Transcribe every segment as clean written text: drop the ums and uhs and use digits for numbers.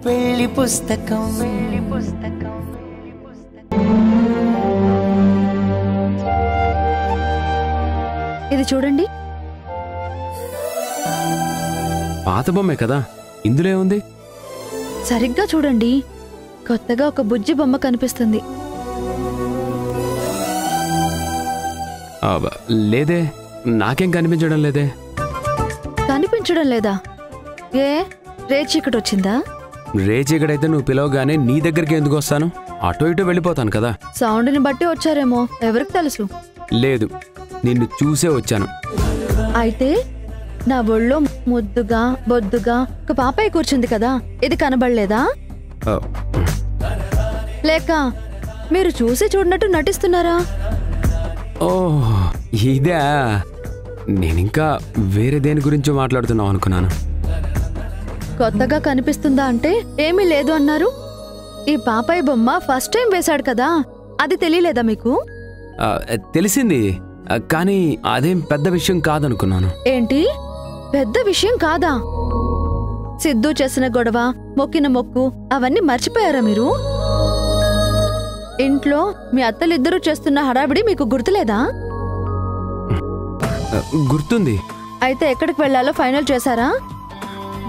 పెళ్లి పుస్తకం ఇది చూడండి. పాత బొమ్మే కదా, ఇందులో ఏముంది? సరిగ్గా చూడండి, కొత్తగా ఒక బుజ్జి బొమ్మ కనిపిస్తుంది. లేదే, నాకేం కనిపించడం లేదే. కనిపించడం లేదా? ఏ రేచీకటి వచ్చిందా? రేచీకడైతే నువ్వు పిలవగానే నీ దగ్గరికి ఎందుకు వస్తాను? అటో ఇటో వెళ్ళిపోతాను కదా. సౌండ్ని బట్టి వచ్చారేమో, ఎవరికి తెలుసు. లేదు, నిన్ను చూసే వచ్చాను. అయితే నా ఒళ్ళో ముద్దుగా బొద్దుగా ఒక పాపాయి కూర్చుంది కదా, ఇది కనబడలేదా? లేక మీరు చూసి చూడనట్టు నటిస్తున్నారా? ఓ ఇదే, నేనింకా వేరే దేని గురించో మాట్లాడుతున్నావు అనుకున్నాను. కొత్తగా కనిపిస్తుందా అంటే ఏమీ లేదు అన్నారు. ఈ పాపాయి బొమ్మ ఫస్ట్ టైం వేశాడు కదా, అది తెలియలేదా మీకు? తెలిసింది, కానీ అదేం పెద్ద విషయం కాదనుకున్నాను. ఏంటి పెద్ద విషయం కాదా? సిద్ధు చేసిన గొడవ, మొక్కిన మొక్కు అవన్నీ మర్చిపోయారా మీరు? ఇంట్లో మీ అత్తలిద్దరూ చేస్తున్న హడావిడి మీకు గుర్తులేదా? గుర్తుంది. అయితే ఎక్కడికి వెళ్లాలో ఫైనల్ చేశారా?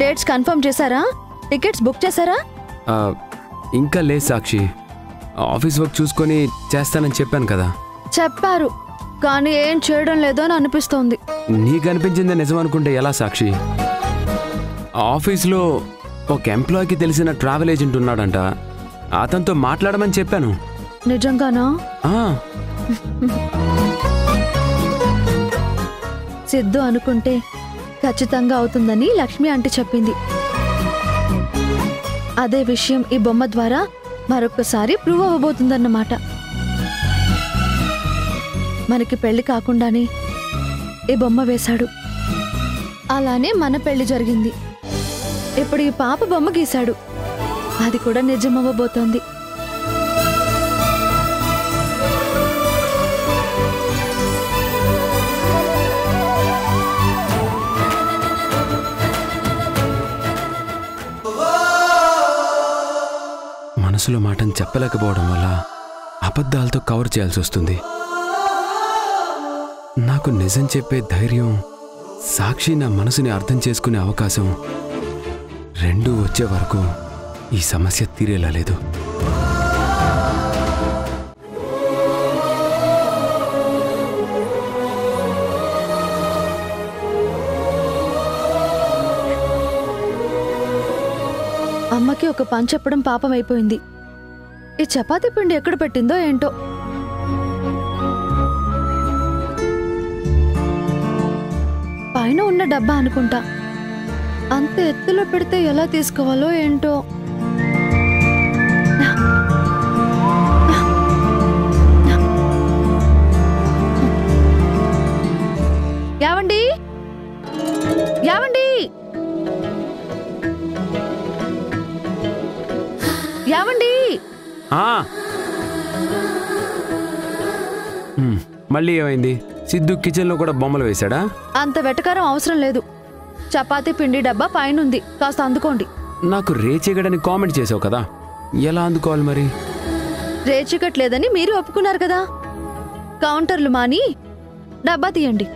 డేట్స్ కన్ఫర్మ్ చేశారా? టికెట్స్ బుక్ చేశారా? ఇంకా లేదు సాక్షి, ఆఫీస్ వర్క్ చూసుకొని చేస్తానని చెప్పాను కదా. చెప్పారు, కానీ ఏం చేయడం లేదో అని అనిపిస్తోంది. నీకు అనిపించిందే నిజం అనుకుంటే ఎలా సాక్షి? ఆఫీస్లో ఒక ఎంప్లాయీకి తెలిసిన ట్రావెల్ ఏజెంట్ ఉన్నాడంట, అతనితో మాట్లాడమని చెప్పాను. నిజంగానా? సిద్ధు అనుకుంటే ఖచ్చితంగా అవుతుందని లక్ష్మి ఆంటీ చెప్పింది. అదే విషయం ఈ బొమ్మ ద్వారా మరొకసారి ప్రూవ్ అవ్వబోతుందన్నమాట. మనకి పెళ్లి కాకుండానే ఈ బొమ్మ వేశాడు, అలానే మన పెళ్లి జరిగింది. ఇప్పుడు ఈ పాప బొమ్మ గీశాడు, అది కూడా నిజమవ్వబోతోంది. మనసులో మాటను చెప్పలేకపోవడం వల్ల అబద్ధాలతో కవర్ చేయాల్సి వస్తుంది. నాకు నిజం చెప్పే ధైర్యం, సాక్షి నా మనసుని అర్థం చేసుకునే అవకాశం రెండూ వచ్చే వరకు ఈ సమస్య తీరేలా లేదు. అమ్మకి ఒక పని చెప్పడం పాపం అయిపోయింది. ఈ చపాతీ పిండి ఎక్కడ పెట్టిందో ఏంటో. పైన ఉన్న డబ్బా అనుకుంటా, అంత ఎత్తులో పెడితే ఎలా తీసుకోవాలో ఏంటో. యావండి యావండి యావండి, మళ్ళీ ఏమైంది? సిద్ధు కిచెన్లో కూడా బొమ్మలు వేశాడా? అంత వెటకారం అవసరం లేదు. చపాతీ పిండి డబ్బా పైనుంది, కాస్త అందుకోండి. నాకు రేచీగడని కామెంట్ చేసావు కదా, ఎలా అందుకోవాలి మరి? రేచీకట్లేదని మీరు ఒప్పుకున్నారు కదా, కౌంటర్లు మాని డబ్బా తీయండి.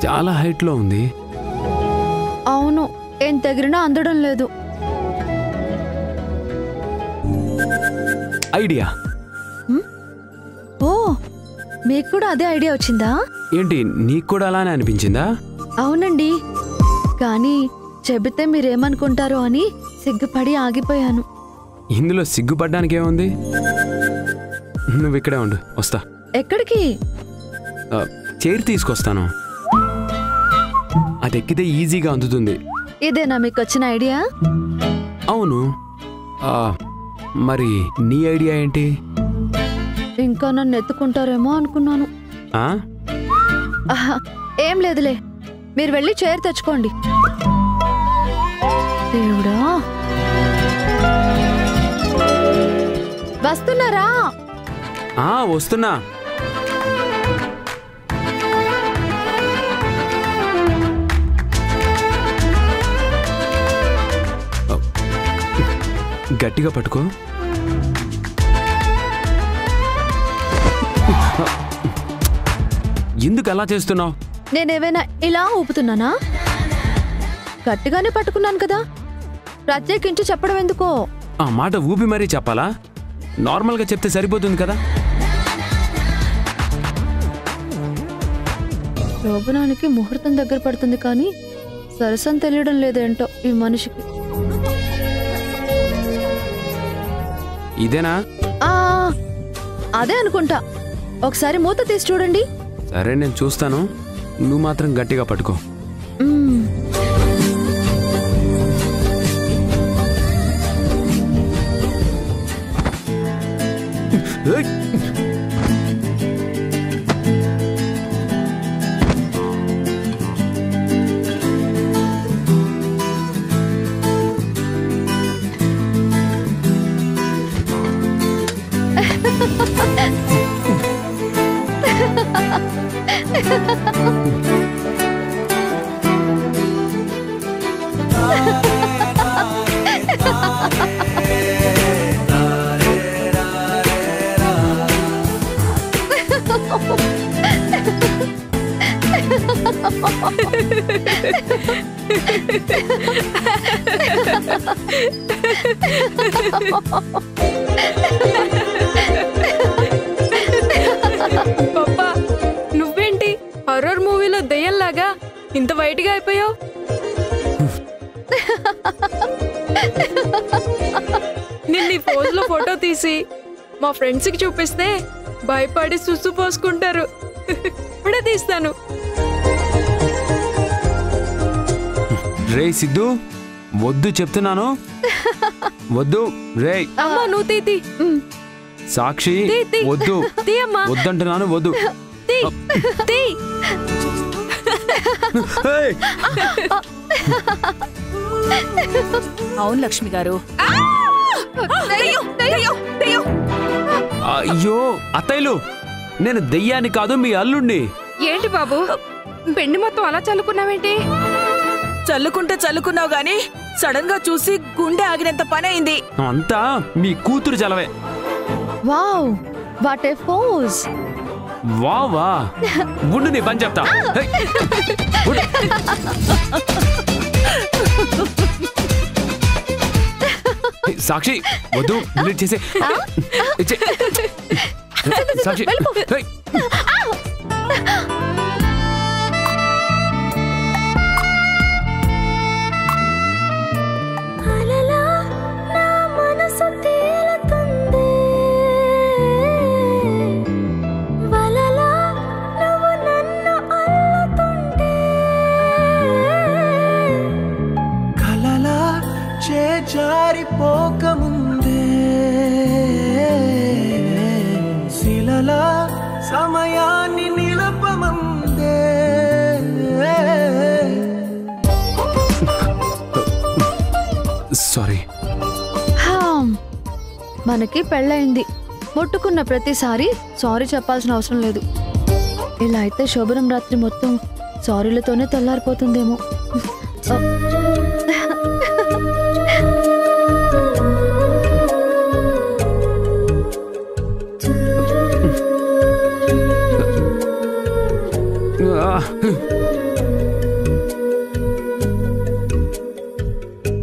చాలా హైట్లో ఉంది. అవును, ఏం తగిరినా అందడం లేదు. ఐడియా. ఓ, మీకు కూడా అదే ఐడియా వచ్చిందా? ఏంటి, నీకు కూడా అలానే అనిపించిందా? అవునండి, కానీ చెబితే మీరేమనుకుంటారో అని సిగ్గుపడి ఆగిపోయాను. ఇందులో సిగ్గుపడ్డానికి ఏముంది? నువ్వు ఇక్కడే ఉండు, వస్తా. ఎక్కడికి? చైర్ తీసుకొస్తాను, అది ఎక్కితే ఈజీగా అందుతుంది. ఇదేనా మీకు వచ్చిన ఐడియా? అవును. మరి నీ ఐడియా ఏంటి? ఇంకా నన్ను ఎత్తుకుంటారేమో అనుకున్నాను. ఏం లేదులే, మీరు వెళ్ళి చైర్ తెచ్చుకోండి. దేవుడా, వస్తున్నారా? వస్తున్నా. గట్టిగా పట్టుకో. ఎందుకు అలా చేస్తున్నావు? నేనేమైనా ఇలా ఊపుతున్నానా? గట్టిగానే పట్టుకున్నాను కదా, ప్రత్యేకించి చెప్పడం ఎందుకో? ఆ మాట ఊపి మరీ చెప్పాలా? నార్మల్గా చెప్తే సరిపోతుంది కదా. శోభనానికి ముహూర్తం దగ్గర పడుతుంది కానీ సరసం తెలియడం లేదేంటో ఈ మనిషికి. ఇదేనా? అదే అనుకుంటా. ఒకసారి మూత తీసి చూడండి. సరే నేను చూస్తాను, నువ్వు మాత్రం గట్టిగా పట్టుకో. పప్పా, నువ్వేంటి హర్రర్ మూవీలో దెయ్యంలాగా ఇంత వైట్ గా అయిపోయావు? నిన్న ఈ పోజ్ లో ఫోటో తీసి మా ఫ్రెండ్స్ కి చూపిస్తే భయపడి సుసు పోసుకుంటారు. ఇప్పుడే తీస్తాను. రే సిద్ధు, వద్దు చెప్తున్నాను, వద్దు. రే అమ్మా, నువ్వు తీ. సాక్షి, వద్దు. వద్దంటున్నాను, వద్దు. అవును లక్ష్మి గారు. అయ్యో అత్తయ్యలు, నేను దెయ్యాన్ని కాదు, మీ అల్లుణ్ణి. ఏంటి బాబు, పెండి మొత్తం అలా చల్లుకున్నావేంటి? చల్లుకున్నావు గాని సడన్ గా చూసి గుండె ఆగినంత పని అయింది. అంతా మీ కూతురు చలవే. Wow, what a pose. వావా, ఉండు నీ పని చెప్తా. సాక్షి, వద్దు, డిలీట్ చేసే. సాక్షి, జారిపోకముందే శిలలా సమయాన్ని నిలపమందే. సారీ. మనకి పెళ్ళయింది, ముట్టుకున్న ప్రతిసారి సారీ చెప్పాల్సిన అవసరం లేదు. ఇలా అయితే శోభనం రాత్రి మొత్తం సారీలతోనే తెల్లారిపోతుందేమో.